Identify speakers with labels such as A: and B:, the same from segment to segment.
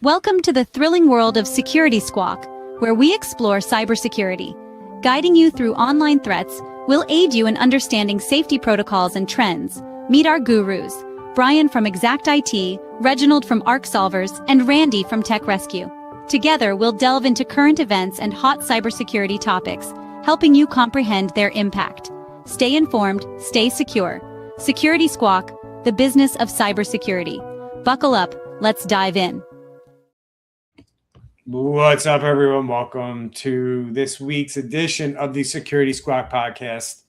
A: Welcome to the thrilling world of Security Squawk, where we explore cybersecurity. Guiding you through online threats, we'll aid you in understanding safety protocols and trends. Meet our gurus, Bryan from Exact IT, Reginald from Arc Solvers, and Randy from Tech Rescue. Together, we'll delve into current events and hot cybersecurity topics, helping you comprehend their impact. Stay informed, stay secure. Security Squawk, the business of cybersecurity. Buckle up, let's dive in.
B: What's up, everyone? Welcome to this week's edition of the Security Squawk podcast.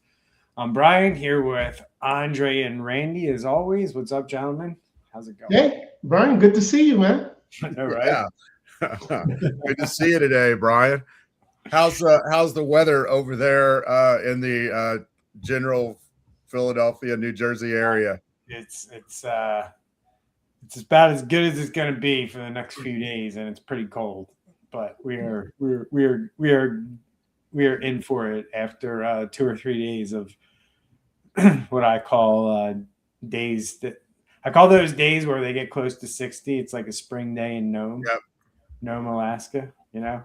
B: I'm Bryan here with Andre and Randy, as always. What's up, gentlemen? How's it going?
C: Hey, Bryan, good to see you, man.
B: I know, right?
D: Yeah. Good to see you today, Bryan. How's the weather over there in the general Philadelphia, New Jersey area?
B: It's about as good as it's going to be for the next few days, and it's pretty cold. But we are in for it after 2 or 3 days of what I call days that I call those days where they get close to 60. It's like a spring day in Nome, Alaska. You know.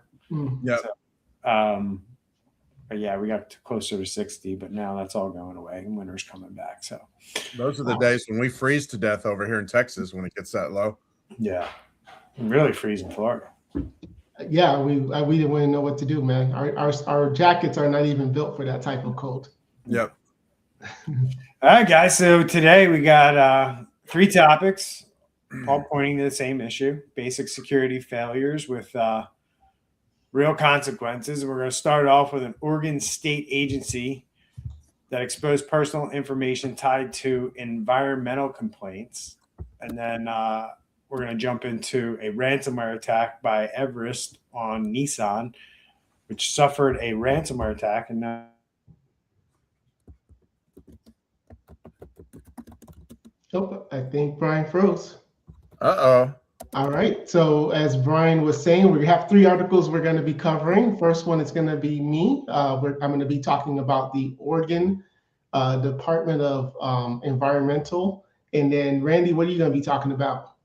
D: Yeah.
B: So, but yeah, we got closer to 60, but now that's all going away and winter's coming back. So
D: those are the days when we freeze to death over here in Texas when it gets that low.
B: Yeah, really freeze in Florida.
C: Yeah, we didn't really know what to do, man. Our jackets are not even built for that type of cold.
D: Yep.
B: All right, guys. So today we got 3 topics, all pointing to the same issue: basic security failures with real consequences. We're going to start off with an Oregon state agency that exposed personal information tied to environmental complaints. And then we're going to jump into a ransomware attack by Everest on Nissan, which suffered a ransomware attack. And now
C: I think Bryan froze.
D: Uh-oh.
C: All right. So as Bryan was saying, we have 3 articles we're going to be covering. First one is going to be me. I'm going to be talking about the Oregon Department of Environmental. And then Randy, what are you going to be talking about?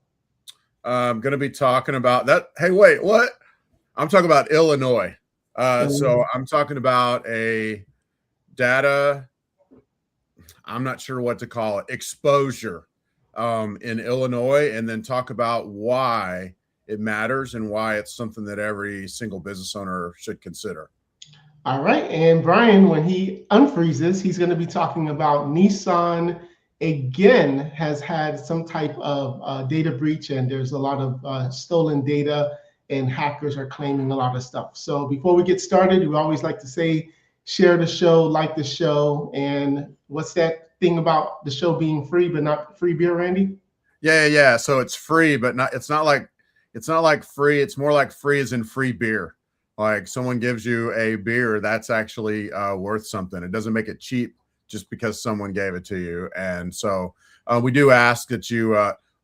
D: I'm going to be talking about that. Hey, wait, what? I'm talking about Illinois. So I'm talking about a data, I'm not sure what to call it, exposure in Illinois, and then talk about why it matters and why it's something that every single business owner should consider.
C: All right. And Bryan, when he unfreezes, he's going to be talking about Nissan again has had some type of data breach, and there's a lot of stolen data, and hackers are claiming a lot of stuff. So before we get started, we always like to say, share the show, like the show. And what's that thing about the show being free, but not free beer, Randy?
D: Yeah. So it's free, but it's not like free. It's more like free as in free beer. Like someone gives you a beer, that's actually worth something. It doesn't make it cheap just because someone gave it to you. And so we do ask that you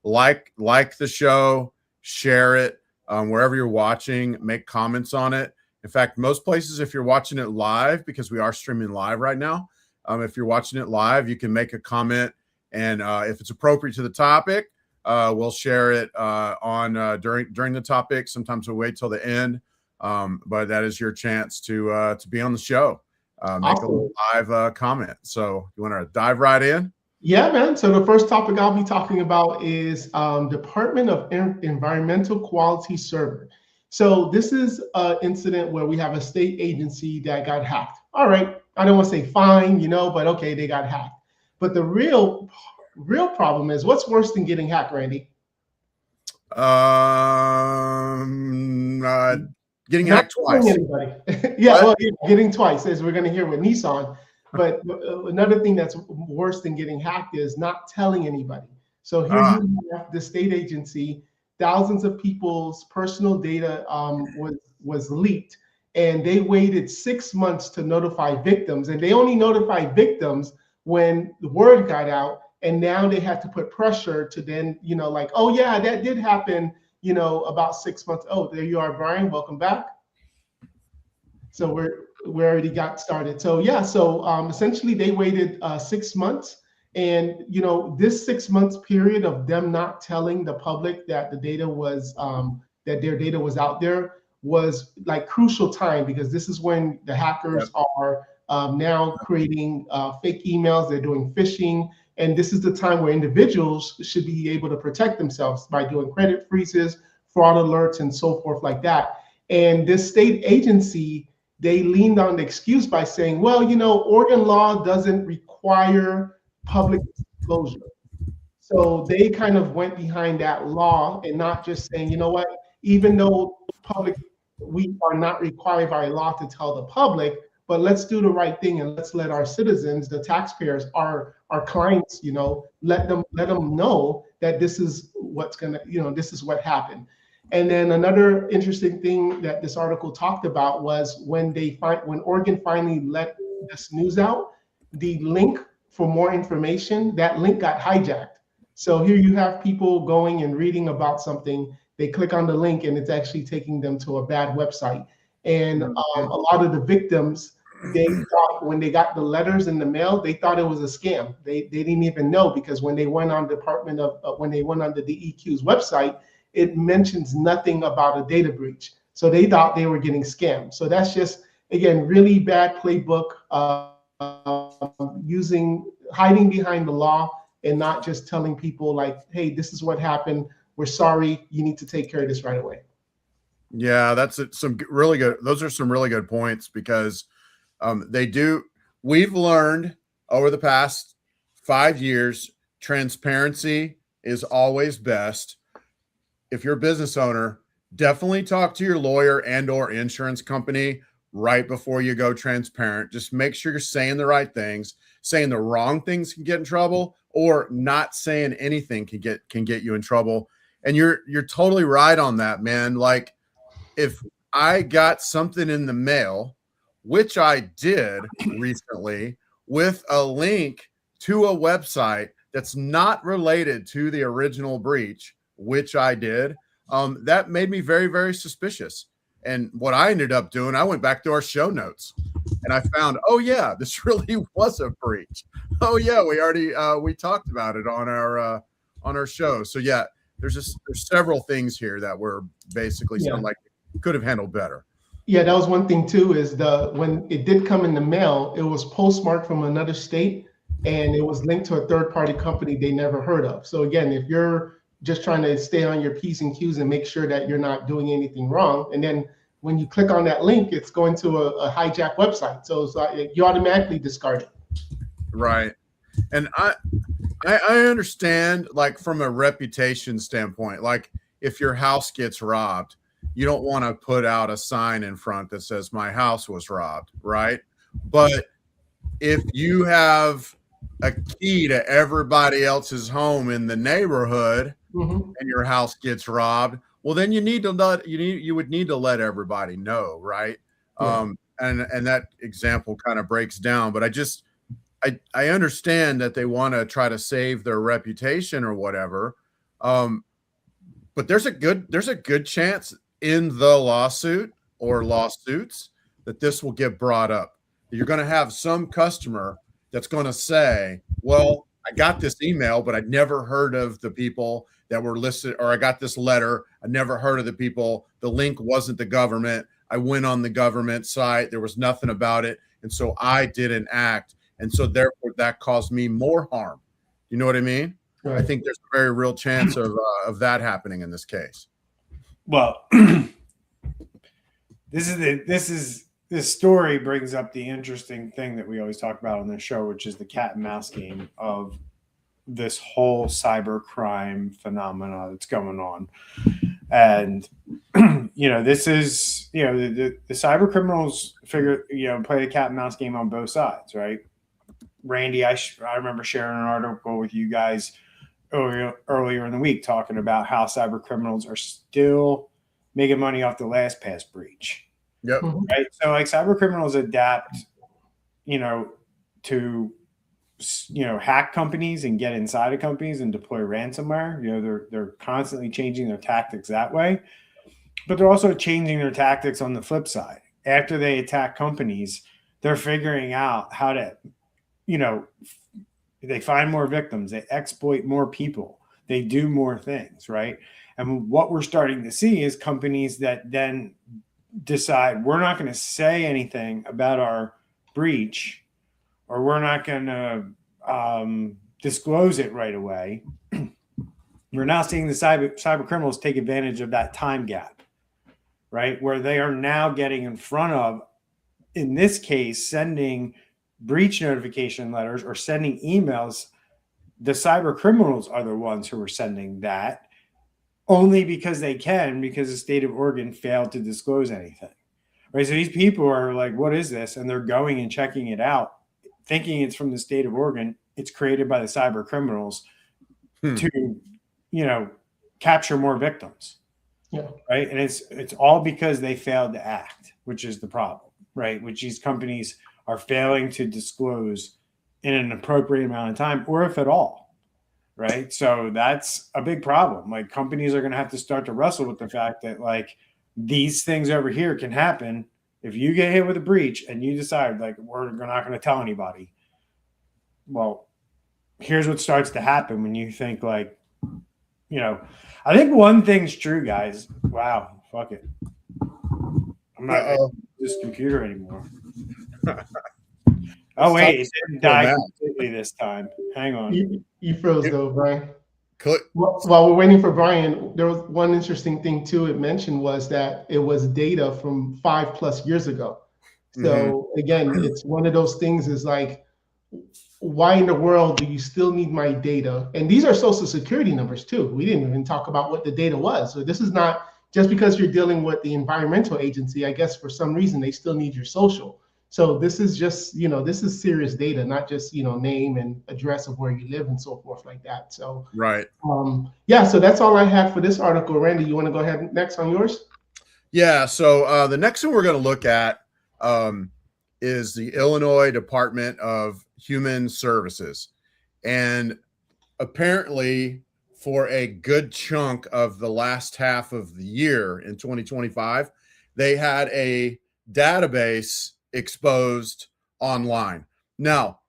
D: like the show, share it wherever you're watching, make comments on it. In fact, most places, if you're watching it live, because we are streaming live right now, if you're watching it live, you can make a comment, and if it's appropriate to the topic, we'll share it during the topic. Sometimes we'll wait till the end, but that is your chance to be on the show. Make a little live comment. So you want to dive right in?
C: Yeah, man. So the first topic I'll be talking about is Department of Environmental Quality server. So this is an incident where we have a state agency that got hacked. All right. I don't want to say fine, but okay, they got hacked. But the real problem is, what's worse than getting hacked, Randy?
D: Getting hacked twice.
C: Getting twice, as we're going to hear with Nissan. But another thing that's worse than getting hacked is not telling anybody. So here you have the state agency, thousands of people's personal data was leaked, and they waited 6 months to notify victims. And they only notified victims when the word got out, and now they have to put pressure to then, oh yeah, that did happen, about 6 months. Oh, there you are, Bryan. Welcome back. So we already got started. So yeah, essentially they waited 6 months, and this 6 months period of them not telling the public that the data was that their data was out there was like crucial time, because this is when the hackers are now creating fake emails. They're doing phishing. And this is the time where individuals should be able to protect themselves by doing credit freezes, fraud alerts, and so forth like that. And this state agency, they leaned on the excuse by saying, well, Oregon law doesn't require public disclosure. So they kind of went behind that law and not just saying, you know what, even though we are not required by law to tell the public, but let's do the right thing and let's let our citizens, the taxpayers, our clients, let them know that this is what's gonna, this is what happened. And then another interesting thing that this article talked about was when Oregon finally let this news out, the link for more information, that link got hijacked. So here you have people going and reading about something, they click on the link and it's actually taking them to a bad website. And a lot of the victims, they thought when they got the letters in the mail, they thought it was a scam. They didn't even know, because when they went on when they went on the DEQ's website, it mentions nothing about a data breach. So they thought they were getting scammed. So that's just, again, really bad playbook, hiding behind the law and not just telling people like, hey, this is what happened. We're sorry. You need to take care of this right away.
D: Yeah, those are some really good points, because we've learned over the past 5 years, transparency is always best. If you're a business owner, definitely talk to your lawyer and or insurance company right before you go transparent. Just make sure you're saying the right things. Saying the wrong things can get in trouble, or not saying anything can get you in trouble. And you're totally right on that, man. Like, if I got something in the mail, which I did recently, with a link to a website that's not related to the original breach, which I did, that made me very, very suspicious. And what I ended up doing, I went back to our show notes and I found, oh yeah, this really was a breach. Oh yeah, we already we talked about it on our show. So yeah, there's several things here that were basically sound like could have handled better.
C: Yeah, that was one thing too, is when it did come in the mail, it was postmarked from another state and it was linked to a third-party company they never heard of. So again, if you're just trying to stay on your P's and Q's and make sure that you're not doing anything wrong, and then when you click on that link, it's going to a hijacked website. So you automatically discard it.
D: Right. And I understand, like, from a reputation standpoint, like if your house gets robbed, you don't want to put out a sign in front that says my house was robbed, right? But if you have a key to everybody else's home in the neighborhood and your house gets robbed, well, then you would need to let everybody know, right? Yeah. And that example kind of breaks down, but I understand that they want to try to save their reputation or whatever. But there's a good chance in the lawsuit or lawsuits that this will get brought up. You're going to have some customer that's going to say, well, I got this email, but I'd never heard of the people that were listed, or I got this letter, I never heard of the people. The link wasn't the government. I went on the government site. There was nothing about it. And so I didn't act. And so therefore that caused me more harm. You know what I mean? Right. I think there's a very real chance of that happening in this case.
B: Well, this story brings up the interesting thing that we always talk about on this show, which is the cat and mouse game of this whole cyber crime phenomena that's going on. And, this is, the cyber criminals play the cat and mouse game on both sides, right? Randy, I remember sharing an article with you guys earlier in the week talking about how cyber criminals are still making money off the last past breach.
D: Yep.
B: Right. So like cyber criminals adapt, to, hack companies and get inside of companies and deploy ransomware. They're constantly changing their tactics that way, but they're also changing their tactics on the flip side. After they attack companies, they're figuring out how to, they find more victims, they exploit more people, they do more things, right? And what we're starting to see is companies that then decide we're not going to say anything about our breach, or we're not going to disclose it right away. We're now seeing the cyber criminals take advantage of that time gap, right? Where they are now getting in front of, in this case, sending breach notification letters or sending emails. The cyber criminals are the ones who are sending that only because they can, because the state of Oregon failed to disclose anything, right? So these people are like, what is this? And they're going and checking it out, thinking it's from the state of Oregon. It's created by the cyber criminals to, capture more victims.
C: Yeah.
B: Right. And it's all because they failed to act, which is the problem, right? Which these companies are failing to disclose in an appropriate amount of time, or if at all. Right. So that's a big problem. Like, companies are going to have to start to wrestle with the fact that, like, these things over here can happen if you get hit with a breach and you decide, like, we're not going to tell anybody. Well, here's what starts to happen when you think, like, I think one thing's true, guys. Wow, fuck it. I'm not on this computer anymore. Oh, wait, it didn't die completely this time. Hang on.
C: You froze though, Brian. While we're waiting for Brian, there was one interesting thing too. It mentioned was that it was data from 5+ years ago. So again, it's one of those things is like, why in the world do you still need my data? And these are social security numbers too. We didn't even talk about what the data was. So this is not just because you're dealing with the environmental agency. I guess for some reason they still need your social. So this is just, this is serious data, not just, name and address of where you live and so forth like that. So,
D: right.
C: So that's all I had for this article. Randy, you want to go ahead next on yours?
D: Yeah. So the next one we're going to look at is the Illinois Department of Human Services. And apparently for a good chunk of the last half of the year in 2025, they had a database exposed online. Now,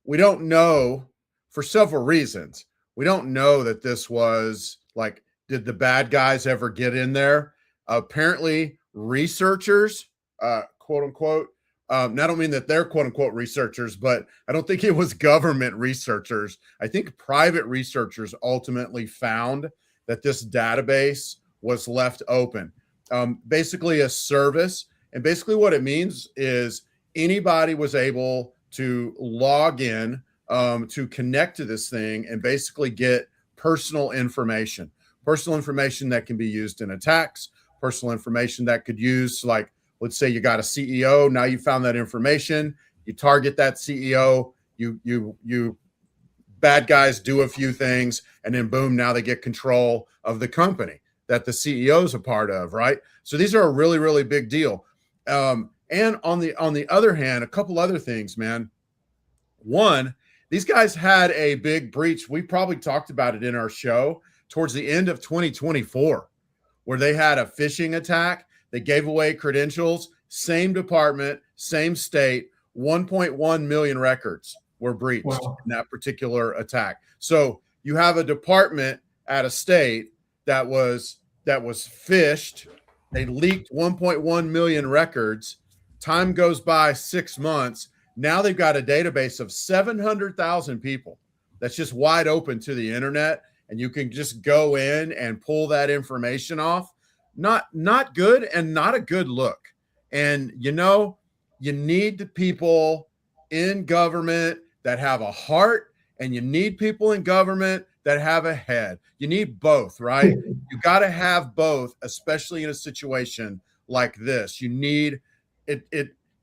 D: we don't know, for several reasons. We don't know that this was like, did the bad guys ever get in there? Apparently researchers, quote unquote, and I don't mean that they're quote unquote researchers, but I don't think it was government researchers. I think private researchers ultimately found that this database was left open. Basically a service. And basically what it means is anybody was able to log in, to connect to this thing and basically get personal information that can be used in attacks, personal information that could use, like, let's say you got a CEO. Now you found that information, you target that CEO, you bad guys do a few things, and then boom, now they get control of the company that the CEO is a part of, right? So these are a really, really big deal. And on the other hand, a couple other things, man. One, these guys had a big breach. We probably talked about it in our show towards the end of 2024, where they had a phishing attack. They gave away credentials, same department, same state, 1.1 million records were breached in that particular attack. So you have a department at a state that was phished. They leaked 1.1 million records. Time goes by 6 months. Now they've got a database of 700,000 people that's just wide open to the internet, and you can just go in and pull that information off. Not good, and not a good look. And you need people in government that have a heart, and you need people in government that have a head. You need both, right? You got to have both, especially in a situation like this. You need it.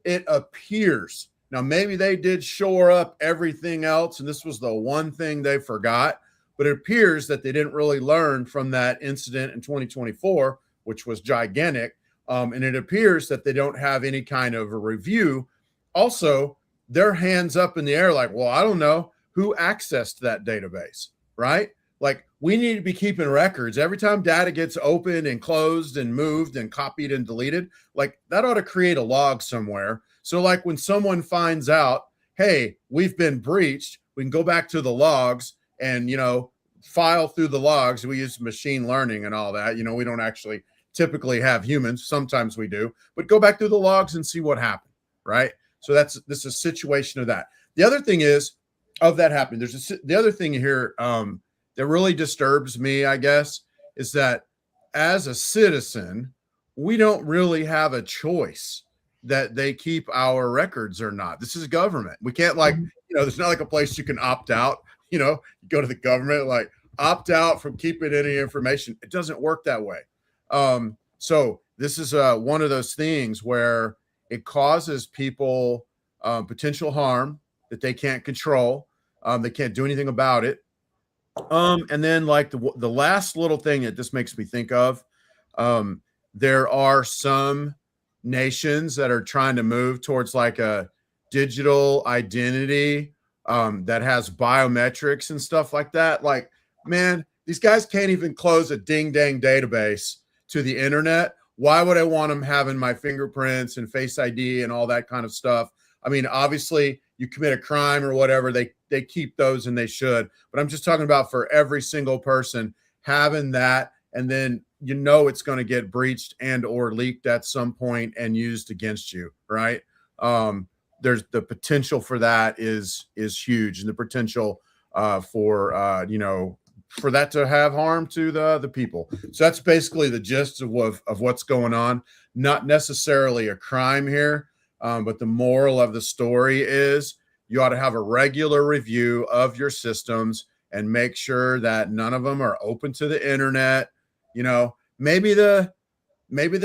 D: It appears now maybe they did shore up everything else, and this was the one thing they forgot. But it appears that they didn't really learn from that incident in 2024, which was gigantic. And it appears that they don't have any kind of a review. Also, their hands up in the air like, well, I don't know who accessed that database, right? Like, we need to be keeping records. Every time data gets opened and closed and moved and copied and deleted, like, that ought to create a log somewhere. So like when someone finds out, hey, we've been breached, we can go back to the logs and, file through the logs. We use machine learning and all that. We don't actually typically have humans. Sometimes we do, but go back through the logs and see what happened, right? So this is a situation of that. The other thing is of that happening. The other thing here that really disturbs me, I guess, is that as a citizen, we don't really have a choice that they keep our records or not. This is government. We can't there's not like a place you can opt out. You go to the government, like opt out from keeping any information. It doesn't work that way. So this is one of those things where it causes people potential harm that they can't control. They can't do anything about it. And then like the last little thing that this makes me think of, there are some nations that are trying to move towards like a digital identity that has biometrics and stuff like that. Like, man, these guys can't even close a ding dang database to the internet. Why would I want them having my fingerprints and Face ID and all that kind of stuff? I mean, obviously you commit a crime or whatever, they keep those and they should, but I'm just talking about for every single person having that. And then, it's going to get breached and or leaked at some point and used against you. Right. There's the potential for that is huge. And the potential for that to have harm to the people. So that's basically the gist of what's going on. Not necessarily a crime here, but the moral of the story is you ought to have a regular review of your systems and make sure that none of them are open to the internet. Maybe the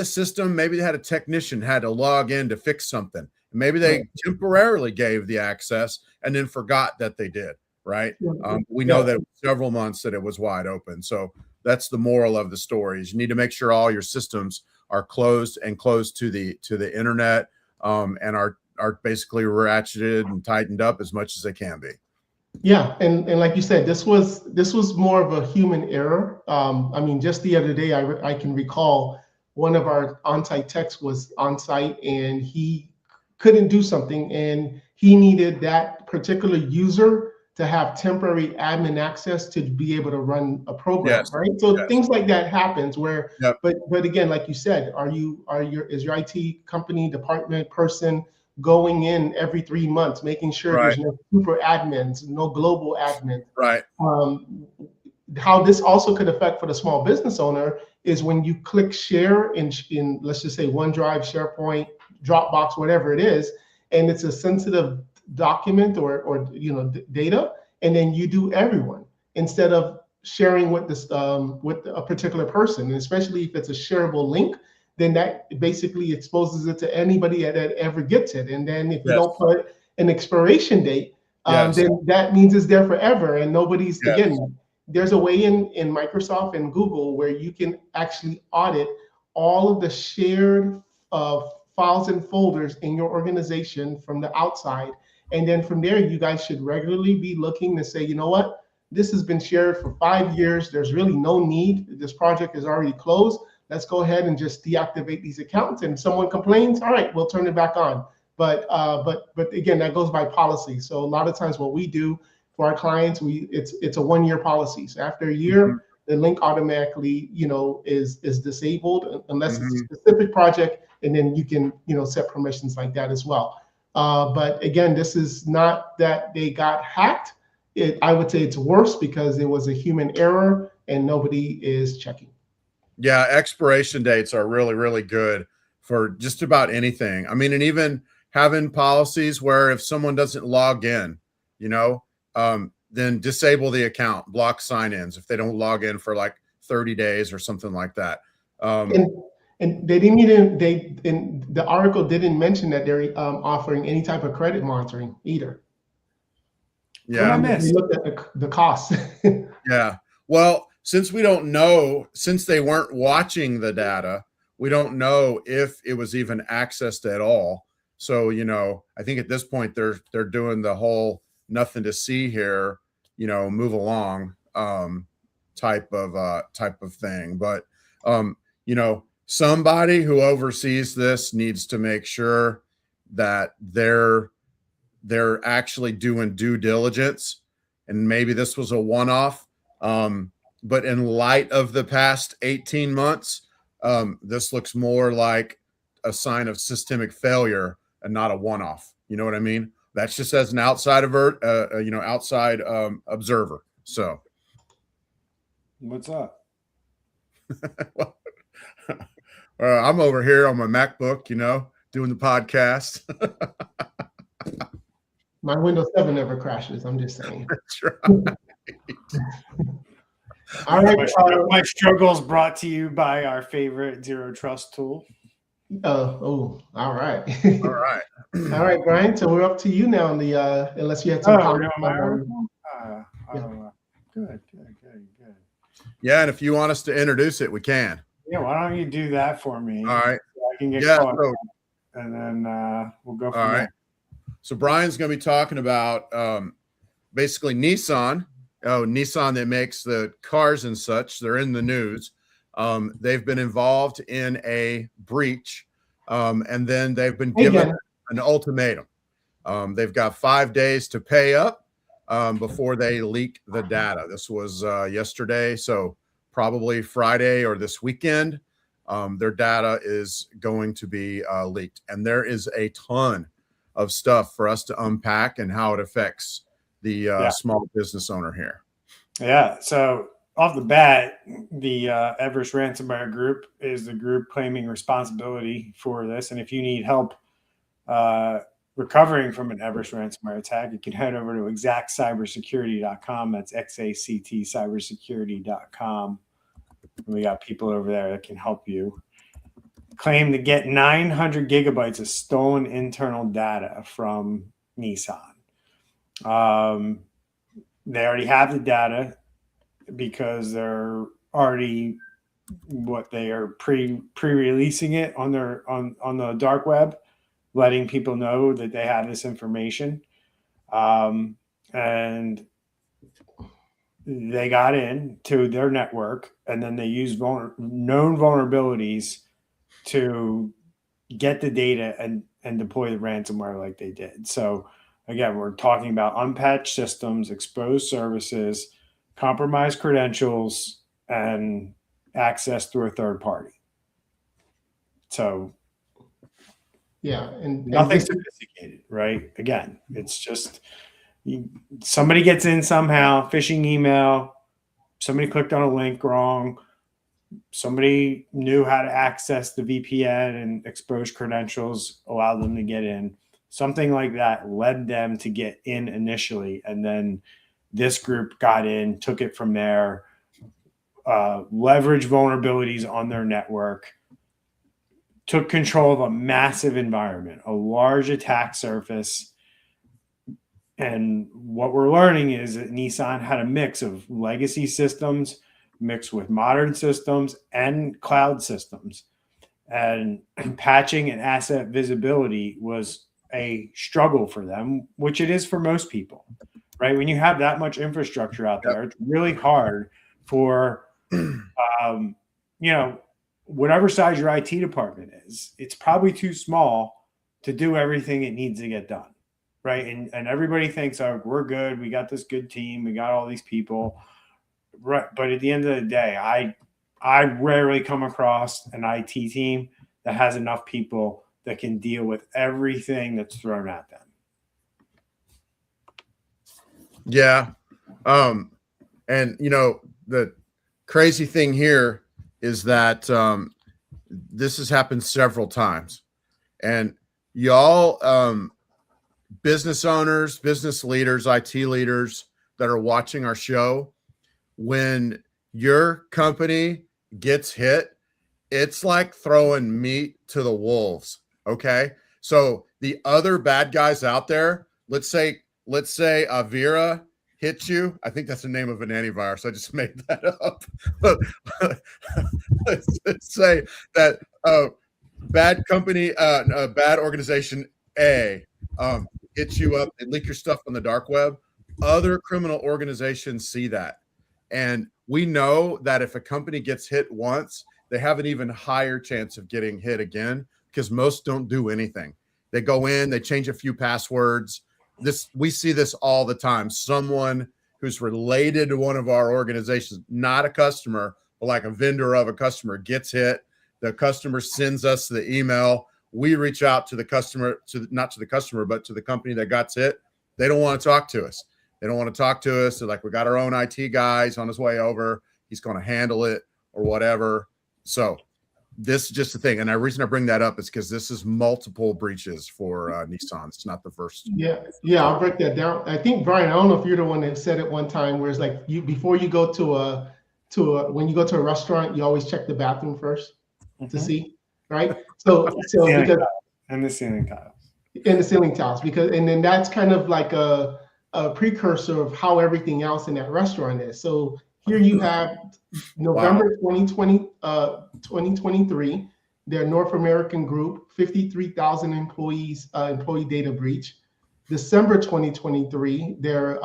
D: system, maybe they had a technician had to log in to fix something. Maybe they temporarily gave the access and then forgot that they did. Right. We know that several months that it was wide open. So that's the moral of the story is you need to make sure all your systems are closed to the internet and are basically ratcheted and tightened up as much as they can be.
C: Yeah, and like you said, this was more of a human error. I mean, just the other day, I can recall one of our on-site techs was on site and he couldn't do something, and he needed that particular user to have temporary admin access to be able to run a program,
D: Yes.
C: right? So things like that happens where,
D: Yep.
C: but again, like you said, is your IT company department person going in every 3 months, making sure there's no super admins, no global admins.
D: Right.
C: How this also could affect for the small business owner is when you click share in let's just say OneDrive, SharePoint, Dropbox, whatever it is, and it's a sensitive document or data, and then you do everyone instead of sharing with this with a particular person, and especially if it's a shareable link, then that basically exposes it to anybody that ever gets it. And then if you don't put an expiration date, then that means it's there forever and nobody's, again, there's a way in Microsoft and Google where you can actually audit all of the shared files and folders in your organization from the outside. And then from there, you guys should regularly be looking to say, you know what, this has been shared for 5 years. There's really no need. This project is already closed. Let's go ahead and just deactivate these accounts. And if someone complains, all right, we'll turn it back on. But again, that goes by policy. So a lot of times what we do for our clients, it's a 1-year policy. So after a year, the link automatically, is disabled unless it's a specific project, and then you can, set permissions like that as well. But again, this is not that they got hacked. I would say it's worse because it was a human error and nobody is checking.
D: Yeah, expiration dates are really, really good for just about anything. I mean, and even having policies where if someone doesn't log in, then disable the account, block sign-ins if they don't log in for like 30 days or something like that.
C: And they didn't even, the article didn't mention that they're offering any type of credit monitoring either.
D: Yeah.
C: We looked at the cost.
D: Yeah. Well, since we don't know, since they weren't watching the data, we don't know if it was even accessed at all. So, I think at this point they're doing the whole nothing to see here, move along type of thing. But somebody who oversees this needs to make sure that they're actually doing due diligence. And maybe this was a one-off. But in light of the past 18 months, this looks more like a sign of systemic failure and not a one-off. You know what I mean? That's just as an outside outside observer. So,
B: What's up?
D: well, I'm over here on my MacBook, doing the podcast.
C: My Windows 7 never crashes. I'm just saying.
D: That's right.
C: All right.
B: My struggles brought to you by our favorite zero trust tool.
C: All right.
D: All right.
C: All right, Bryan. So we're up to you now. Unless you had some comments.
B: Good.
D: Yeah, and if you want us to introduce it, we can.
B: Yeah, why don't you do that for me?
D: All right.
B: So I can get caught, and then we'll go from there.
D: So Bryan's going to be talking about basically Nissan. Nissan that makes the cars and such. They're in the news. They've been involved in a breach, and then they've been given an ultimatum. They've got 5 days to pay up before they leak the data. This was yesterday, so probably Friday or this weekend, their data is going to be leaked. And there is a ton of stuff for us to unpack and how it affects the small business owner here. Yeah.
B: So off the bat, the Everest Ransomware Group is the group claiming responsibility for this. And if you need help recovering from an Everest ransomware attack, you can head over to exactcybersecurity.com. That's XACT cybersecurity.com. We got people over there that can help you. Claim to get 900 gigabytes of stolen internal data from Nissan. They already have the data because they're already they are pre-releasing it on the dark web, letting people know that they have this information. And they got into their network, and then they used known vulnerabilities to get the data and deploy the ransomware like they did. So again, we're talking about unpatched systems, exposed services, compromised credentials, and access through a third party. So
C: and
B: nothing sophisticated, right? Again, it's just somebody gets in somehow, phishing email, somebody clicked on a link wrong, somebody knew how to access the VPN and exposed credentials, allowed them to get in. Something like that led them to get in initially, and then this group got in, took it from there, leveraged vulnerabilities on their network, took control of a massive environment, a large attack surface. And what we're learning is that Nissan had a mix of legacy systems mixed with modern systems and cloud systems. And patching and asset visibility was a struggle for them, which it is for most people, right? When you have that much infrastructure out there, it's really hard for, whatever size your IT department is, it's probably too small to do everything it needs to get done, right? And everybody thinks, oh, we're good. We got this good team. We got all these people, right? But at the end of the day, I rarely come across an IT team that has enough people that can deal with everything that's thrown at them.
D: Yeah. And the crazy thing here is that this has happened several times, and y'all, business owners, business leaders, IT leaders that are watching our show, when your company gets hit, it's like throwing meat to the wolves. Okay. So the other bad guys out there, let's say Avira hits you. I think that's the name of an antivirus. I just made that up. Let's say that bad company, bad organization A hits you up and leak your stuff on the dark web. Other criminal organizations see that. And we know that if a company gets hit once, they have an even higher chance of getting hit again, because most don't do anything. They go in, they change a few passwords. We see this all the time. Someone who's related to one of our organizations, not a customer, but like a vendor of a customer, gets hit. The customer sends us the email. We reach out to the customer, not to the customer, but to the company that got hit. They don't want to talk to us. They don't want to talk to us. They're like, we got our own IT guys on his way over. He's going to handle it or whatever. So this is just the thing. And the reason I bring that up is because this is multiple breaches for Nissan. It's not the first.
C: Yeah. I'll break that down. I think, Brian, I don't know if you're the one that said it one time, where it's like before you go when you go to a restaurant, you always check the bathroom first to see, right? So because
B: and the ceiling tiles.
C: And the ceiling tiles, and then that's kind of like a precursor of how everything else in that restaurant is. So here you have November 2023, their North American group, 53,000 employees, employee data breach. December 2023, their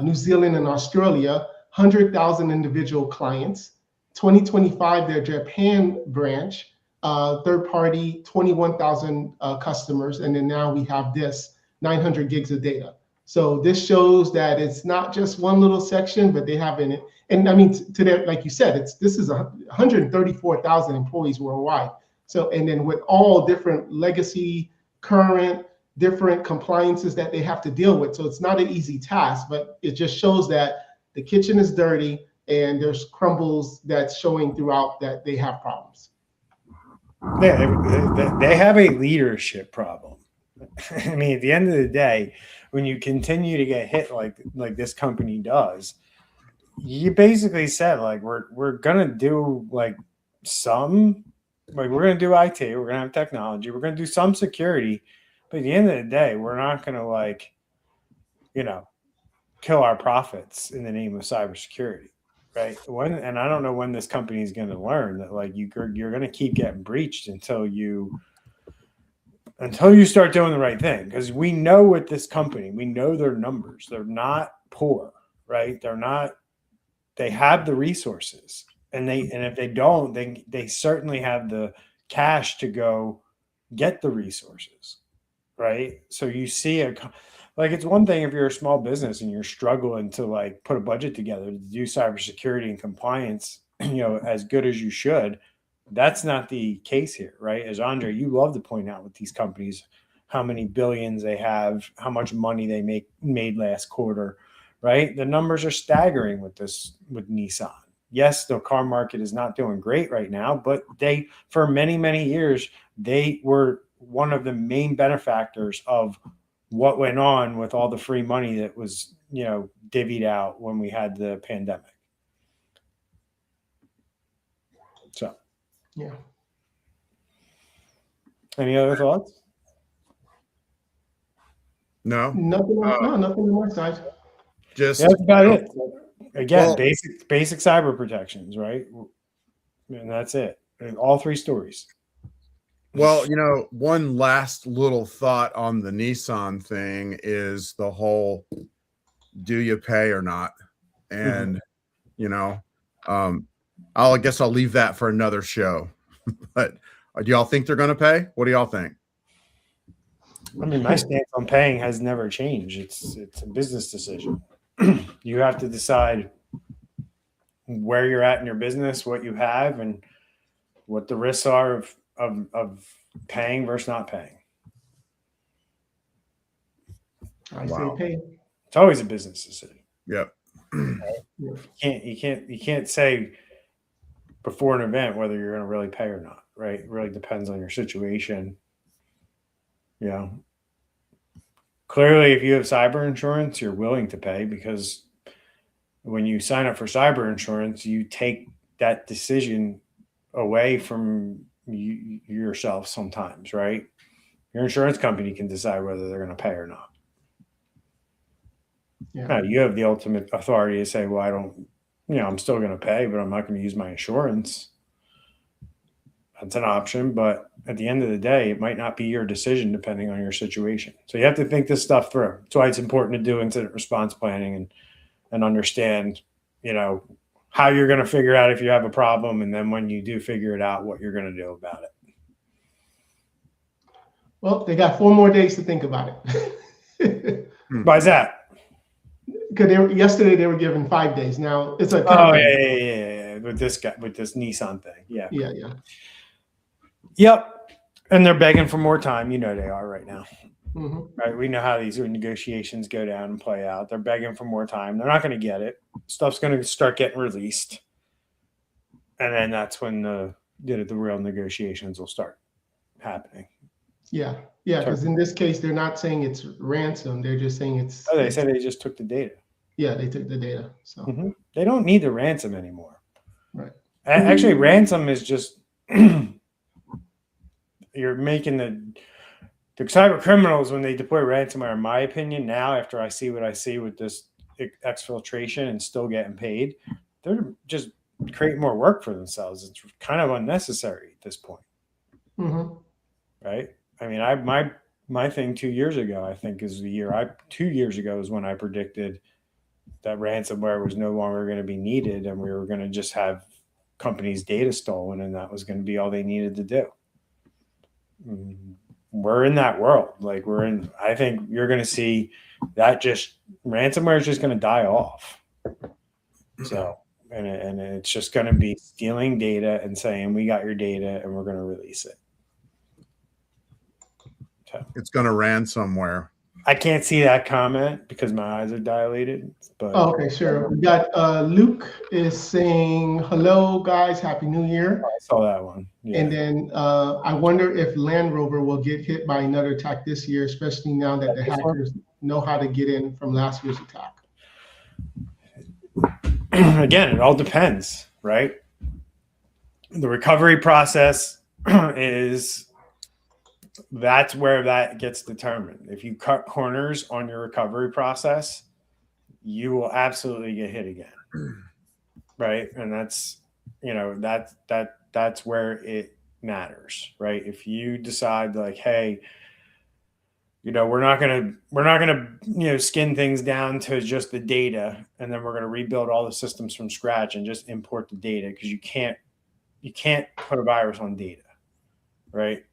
C: New Zealand and Australia, 100,000 individual clients. 2025, their Japan branch, third party, 21,000 customers. And then now we have this 900 gigs of data. So this shows that it's not just one little section, but they have in it. And I mean, to that, like you said, this is 134,000 employees worldwide. So, and then with all different legacy, current, different compliances that they have to deal with. So it's not an easy task, but it just shows that the kitchen is dirty and there's crumbles that's showing throughout that they have problems.
B: Yeah, they have a leadership problem. I mean, at the end of the day, when you continue to get hit like this company does, you basically said, like, we're gonna do like we're gonna do IT, we're gonna have technology, we're gonna do some security, but at the end of the day, we're not gonna, like, kill our profits in the name of cybersecurity, right? And I don't know when this company is gonna learn that, like, you're gonna keep getting breached until you start doing the right thing. Because we know with this company, we know their numbers. They're not poor, right? They have the resources, and if they don't, they certainly have the cash to go get the resources, right? So you see it's one thing if you're a small business and you're struggling to, like, put a budget together to do cybersecurity and compliance, as good as you should. That's not the case here, right? As Andre, you love to point out with these companies, how many billions they have, how much money they made last quarter, right? The numbers are staggering with Nissan. Yes, the car market is not doing great right now, but for many, many years, they were one of the main benefactors of what went on with all the free money that was, divvied out when we had the pandemic. So,
C: yeah.
B: Any other thoughts?
D: No.
C: Nothing on my side.
D: Just
B: that's about it. Again, basic cyber protections, right? And that's it. And all three stories.
D: Well, one last little thought on the Nissan thing is the whole, do you pay or not? And, I guess I'll leave that for another show. But do y'all think they're going to pay? What do y'all think?
B: I mean, my stance on paying has never changed. It's a business decision. You have to decide where you're at in your business, what you have, and what the risks are of paying versus not paying.
C: I say pay.
B: It's always a business decision.
D: Yep.
B: Right? You can't say before an event whether you're going to really pay or not, right? It really depends on your situation. Clearly, if you have cyber insurance, you're willing to pay, because when you sign up for cyber insurance, you take that decision away from yourself sometimes, right? Your insurance company can decide whether they're going to pay or not.
C: Yeah.
B: Now, you have the ultimate authority to say, well, I don't, I'm still going to pay, but I'm not going to use my insurance. That's an option, but at the end of the day, it might not be your decision depending on your situation. So you have to think this stuff through. That's why it's important to do incident response planning and understand, how you're going to figure out if you have a problem, and then when you do figure it out, what you're going to do about it.
C: Well, they got 4 more days to think about it.
B: Why is that?
C: because yesterday they were given 5 days. Now it's a
B: oh yeah. With this guy, with this Nissan thing, yeah. Yep, and they're begging for more time. You know they are right now. Right, we know how these negotiations go down and play out. They're begging for more time. They're not going to get it. Stuff's going to start getting released, and then that's when the real negotiations will start happening.
C: Yeah, because in this case, they're not saying it's ransom. They're just saying it's.
B: Oh, they said they just took the data.
C: Yeah, they took the data. So
B: they don't need the ransom anymore.
C: Right.
B: Actually, ransom is just you're making the cyber criminals when they deploy ransomware. In my opinion, now after I see what I see with this exfiltration and still getting paid, they're just creating more work for themselves. It's kind of unnecessary at this point. Right. I mean, my thing 2 years ago, I think is 2 years ago is when I predicted that ransomware was no longer going to be needed and we were going to just have companies' data stolen, and that was going to be all they needed to do. We're in that world. Like I think you're going to see that ransomware is just going to die off. So, and it's just going to be stealing data and saying, we got your data and we're going to release it. So,
D: it's going to ransomware.
B: I can't see that comment because my eyes are dilated. But
C: okay, sure. We got Luke is saying, hello guys, happy new year.
B: I saw that one. Yeah.
C: And then I wonder if Land Rover will get hit by another attack this year, especially now that the hackers know how to get in from last year's attack.
B: Again, it all depends, right? The recovery process that's where that gets determined. If you cut corners on your recovery process, you will absolutely get hit again. Right. And that's, that's where it matters, right? If you decide like, hey, we're not going to, skin things down to just the data, and then we're going to rebuild all the systems from scratch and just import the data, because you can't put a virus on data, right?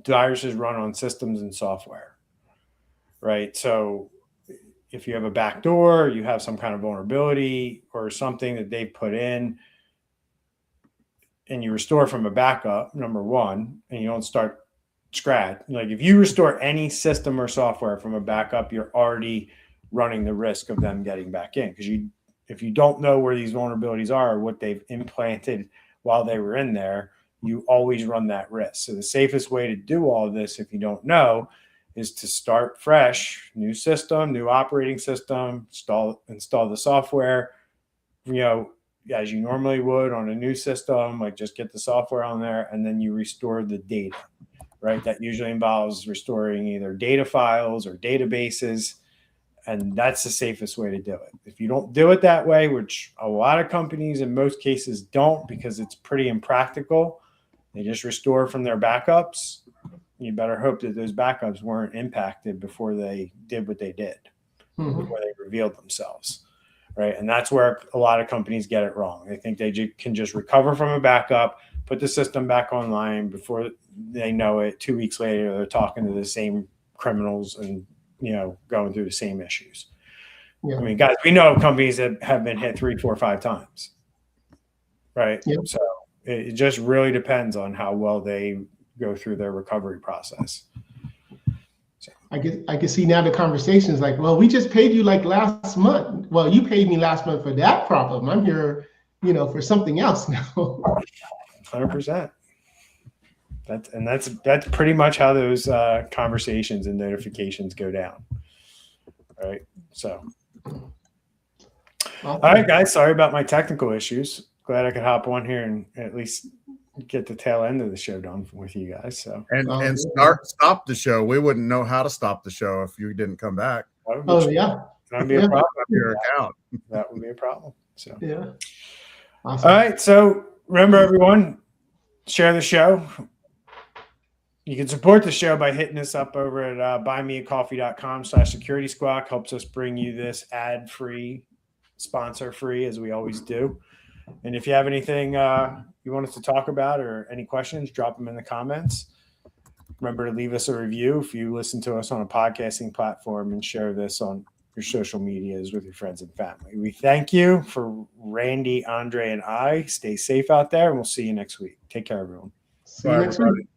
B: Viruses run on systems and software, right? So if you have a backdoor, you have some kind of vulnerability or something that they put in, and you restore from a backup, number one, and you don't start scratch. Like if you restore any system or software from a backup, you're already running the risk of them getting back in, because if you don't know where these vulnerabilities are or what they've implanted while they were in there, you always run that risk. So the safest way to do all of this, if you don't know, is to start fresh, new system, new operating system, install the software, as you normally would on a new system, like just get the software on there, and then you restore the data, right? That usually involves restoring either data files or databases, and that's the safest way to do it. If you don't do it that way, which a lot of companies in most cases don't, because it's pretty impractical, they just restore from their backups, you better hope that those backups weren't impacted before they did what they did, before they revealed themselves, right? And that's where a lot of companies get it wrong. They think they can just recover from a backup, put the system back online. Before they know it, 2 weeks later, they're talking to the same criminals and, going through the same issues. Yeah. I mean, guys, we know of companies that have been hit 3, 4, 5 times, right? Yep. So it just really depends on how well they go through their recovery process. So.
C: I can see now the conversation is like, well, we just paid you like last month. Well, you paid me last month for that problem. I'm here, for something else now.
B: 100%. That's pretty much how those conversations and notifications go down, right? So, all right, guys. Sorry about my technical issues. Glad I could hop on here and at least get the tail end of the show done with you guys. So
D: and stop the show. We wouldn't know how to stop the show if you didn't come back.
B: That would be a problem. Your account. That would be a problem. So
C: yeah.
B: Awesome. All right. So remember, everyone, share the show. You can support the show by hitting us up over at buymeacoffee.com/Security Squawk. Helps us bring you this ad-free, sponsor-free, as we always do. And if you have anything you want us to talk about or any questions, drop them in the comments. Remember to leave us a review if you listen to us on a podcasting platform, and share this on your social medias with your friends and family. We thank you for Randy, Andre, and I. Stay safe out there, and we'll see you next week. Take care, everyone.
C: See you next week.